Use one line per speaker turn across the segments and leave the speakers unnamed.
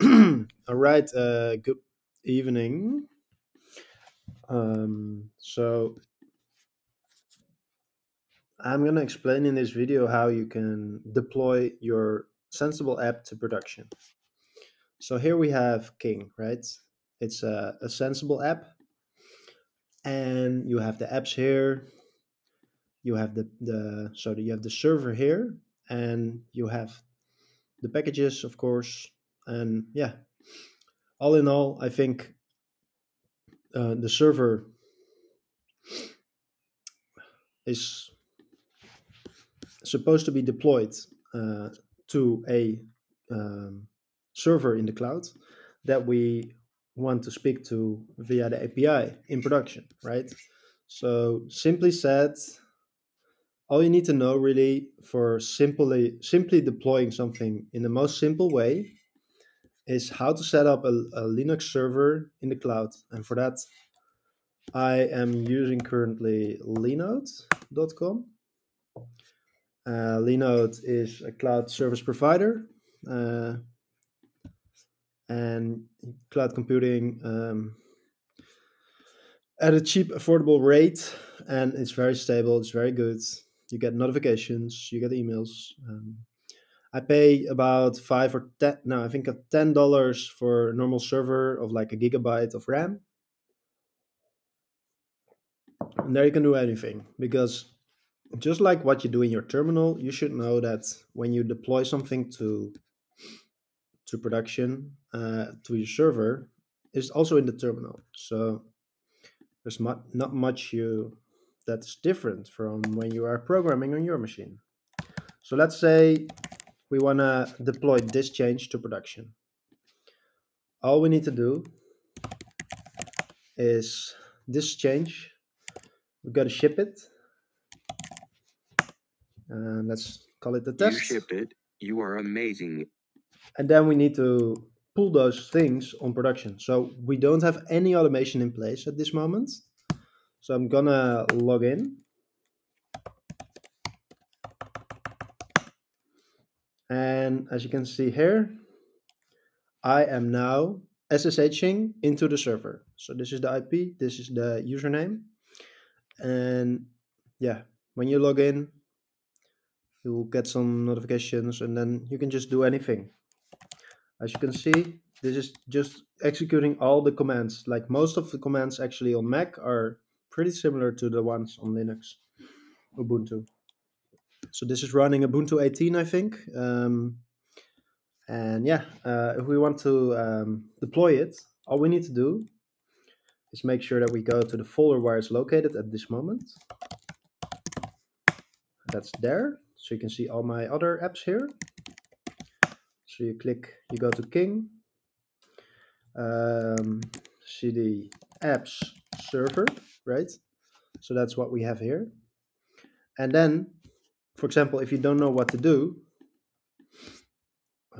All right. Good evening. So I'm gonna explain in this video how you can deploy your Sensible app to production. So here we have King, right? It's a Sensible app, and you have the apps here. You have you have the server here, and you have the packages, of course. And yeah, all in all, I think the server is supposed to be deployed uh, to a um, server in the cloud that we want to speak to via the API in production, right? So simply said, all you need to know really for simply deploying something in the most simple way is how to set up a Linux server in the cloud. And for that, I am using currently linode.com. Linode is a cloud service provider uh, and cloud computing at a cheap, affordable rate, and it's very stable. It's very good. You get notifications, you get emails. I pay about 5 or 10. No, I think of $10 for a normal server of like a gigabyte of RAM, and there you can do anything because just like what you do in your terminal, you should know that when you deploy something to production to your server is also in the terminal. So there's not much you that's different from when you are programming on your machine. So let's say we want to deploy this change to production. All we need to do is this change. We've got to ship it. And let's call it the test.
You shipped it. You are amazing.
And then we need to pull those things on production. So we don't have any automation in place at this moment. So I'm gonna log in. And as you can see here, I am now SSHing into the server. So this is the IP, this is the username. And yeah, when you log in, you will get some notifications and then you can just do anything. As you can see, this is just executing all the commands. Like most of the commands actually on Mac are pretty similar to the ones on Linux, Ubuntu. So this is running Ubuntu 18, I think. And yeah, if we want to deploy it, all we need to do is make sure that we go to the folder where it's located at this moment. That's there. So you can see all my other apps here. So you go to King, cd apps server, right? So that's what we have here. And then, for example, if you don't know what to do,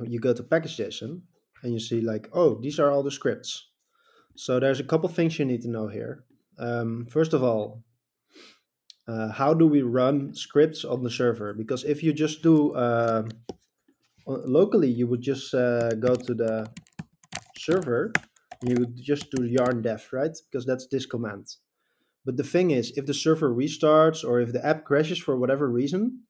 you go to package.json and you see like, oh, these are all the scripts. So there's a couple things you need to know here. First of all, how do we run scripts on the server? Because if you just do locally, you would just go to the server and you would just do yarn def, right? Because that's this command. But the thing is, if the server restarts or if the app crashes for whatever reason,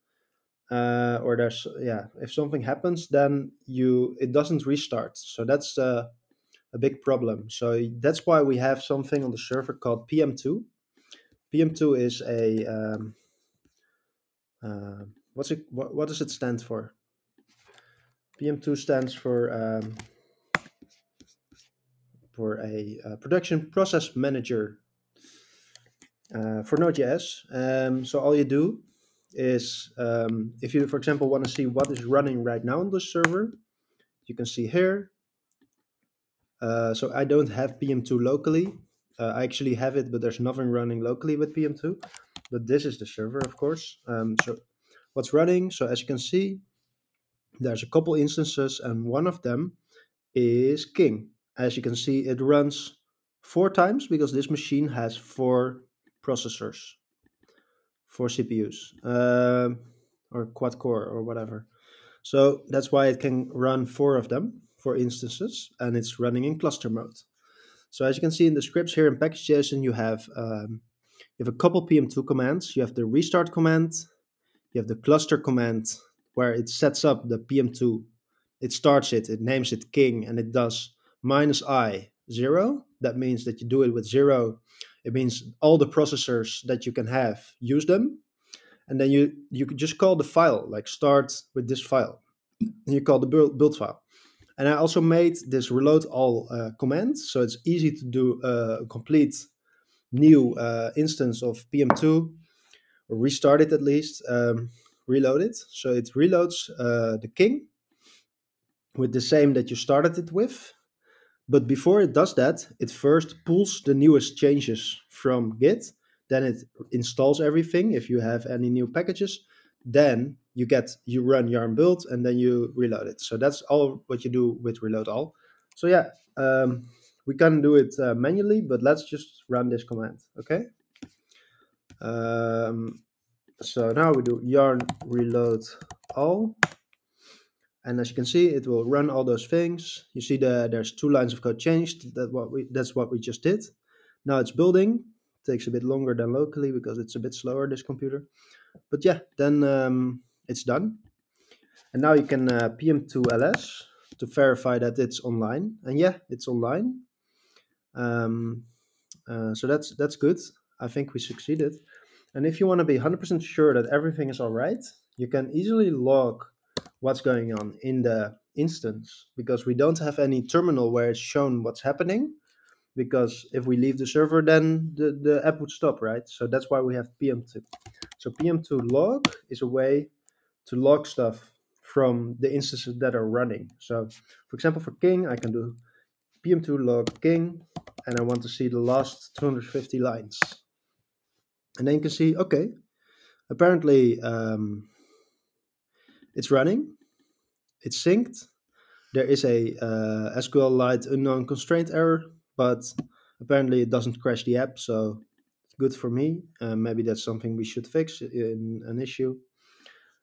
or if something happens, then it doesn't restart. So that's a big problem. So that's why we have something on the server called Pm2. Pm2 is a what does it stand for? Pm2 stands for a production process manager for Node.js. So all you do is if you, for example, want to see what is running right now on the server, you can see here. So I don't have Pm2 locally. I actually have it, but there's nothing running locally with Pm2. But this is the server, of course. So what's running? So as you can see, there's a couple instances, and one of them is King. As you can see, it runs 4 times because this machine has 4 processors, 4 CPUs, or quad core or whatever. So that's why it can run 4 of them, for instances, and it's running in cluster mode. So as you can see in the scripts here in package.json, you have a couple PM2 commands. You have the restart command, you have the cluster command, where it sets up the PM2. It starts it, it names it king, and it does -i 0. That means that you do it with 0. It means all the processors that you can have, use them. And then you could just call the file, like start with this file. And you call the build file. And I also made this reload all command, so it's easy to do a complete new instance of PM2, or restart it at least, reload it. So it reloads the king with the same that you started it with. But before it does that, it first pulls the newest changes from Git. Then it installs everything if you have any new packages. Then you run yarn build, and then you reload it. So that's all what you do with reload all. So yeah, we can do it manually, but let's just run this command, okay? So now we do yarn reload all. And as you can see, it will run all those things. You see there's 2 lines of code changed. That's what we just did. Now it's building. Takes a bit longer than locally because it's a bit slower, this computer. But yeah, then it's done. And now you can pm2 ls to verify that it's online. And yeah, it's online. So that's good. I think we succeeded. And if you want to be 100% sure that everything is all right, you can easily log what's going on in the instance, because we don't have any terminal where it's shown what's happening, because if we leave the server, then the app would stop, right? So that's why we have pm2. So pm2 log is a way to log stuff from the instances that are running. So for example, for king, I can do pm2 log king, and I want to see the last 250 lines. And then you can see, okay, apparently it's running, it's synced. There is a SQLite unknown constraint error, but apparently it doesn't crash the app, so it's good for me. Maybe that's something we should fix in an issue.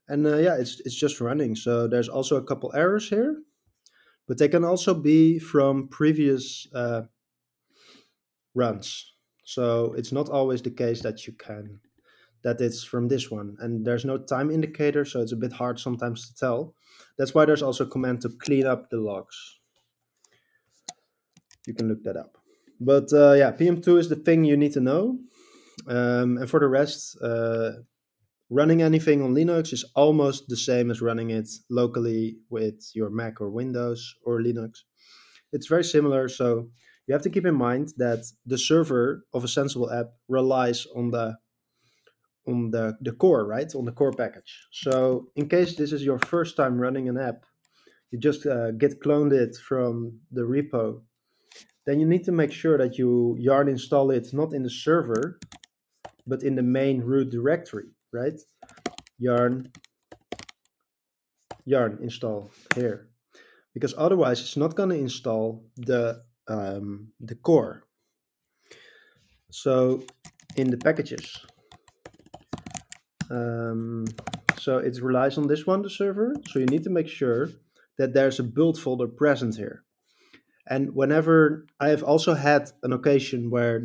And yeah, it's just running. So there's also a couple errors here, but they can also be from previous runs. So it's not always the case that it's from this one. And there's no time indicator, so it's a bit hard sometimes to tell. That's why there's also a command to clean up the logs. You can look that up. But yeah, PM2 is the thing you need to know. And for the rest, running anything on Linux is almost the same as running it locally with your Mac or Windows or Linux. It's very similar, so you have to keep in mind that the server of a Sensible app relies on the core, right? On the core package. So in case this is your first time running an app, you just git cloned it from the repo. Then you need to make sure that you yarn install it not in the server, but in the main root directory, right? Yarn install here, because otherwise it's not going to install the core. So in the packages, so it relies on this one, the server. So you need to make sure that there's a build folder present here. And whenever I have also had an occasion where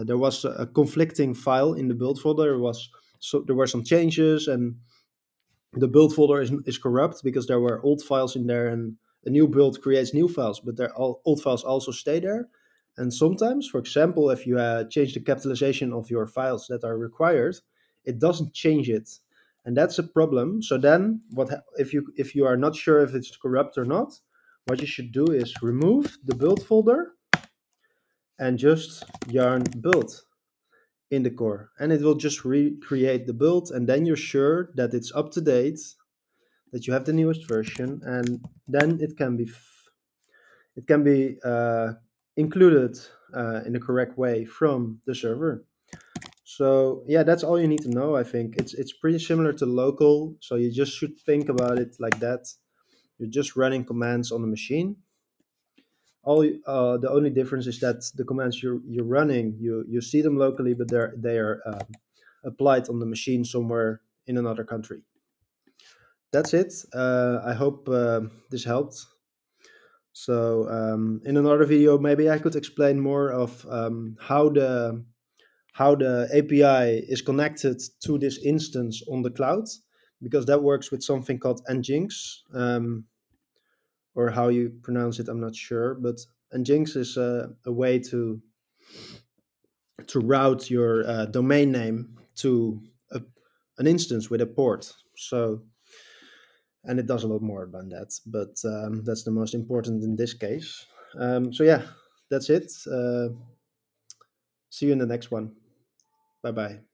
there was a conflicting file in the build folder, there were some changes, and the build folder is corrupt because there were old files in there, and a new build creates new files, but old files also stay there. And sometimes, for example, if you change the capitalization of your files that are required, it doesn't change it, and that's a problem. So then, if you are not sure if it's corrupt or not, what you should do is remove the build folder and just yarn build in the core, and it will just recreate the build, and then you're sure that it's up to date, that you have the newest version, and then it can be included in the correct way from the server. So yeah, that's all you need to know. I think it's pretty similar to local, so you just should think about it like that. You're just running commands on the machine. The only difference is that the commands you're running, you see them locally, but they are applied on the machine somewhere in another country. That's it. I hope this helped. So in another video, maybe I could explain more of how the API is connected to this instance on the cloud, because that works with something called Nginx, or how you pronounce it, I'm not sure. But Nginx is a way to route your domain name to an instance with a port. So, and it does a lot more than that, but that's the most important in this case. So yeah, that's it. See you in the next one. Bye bye.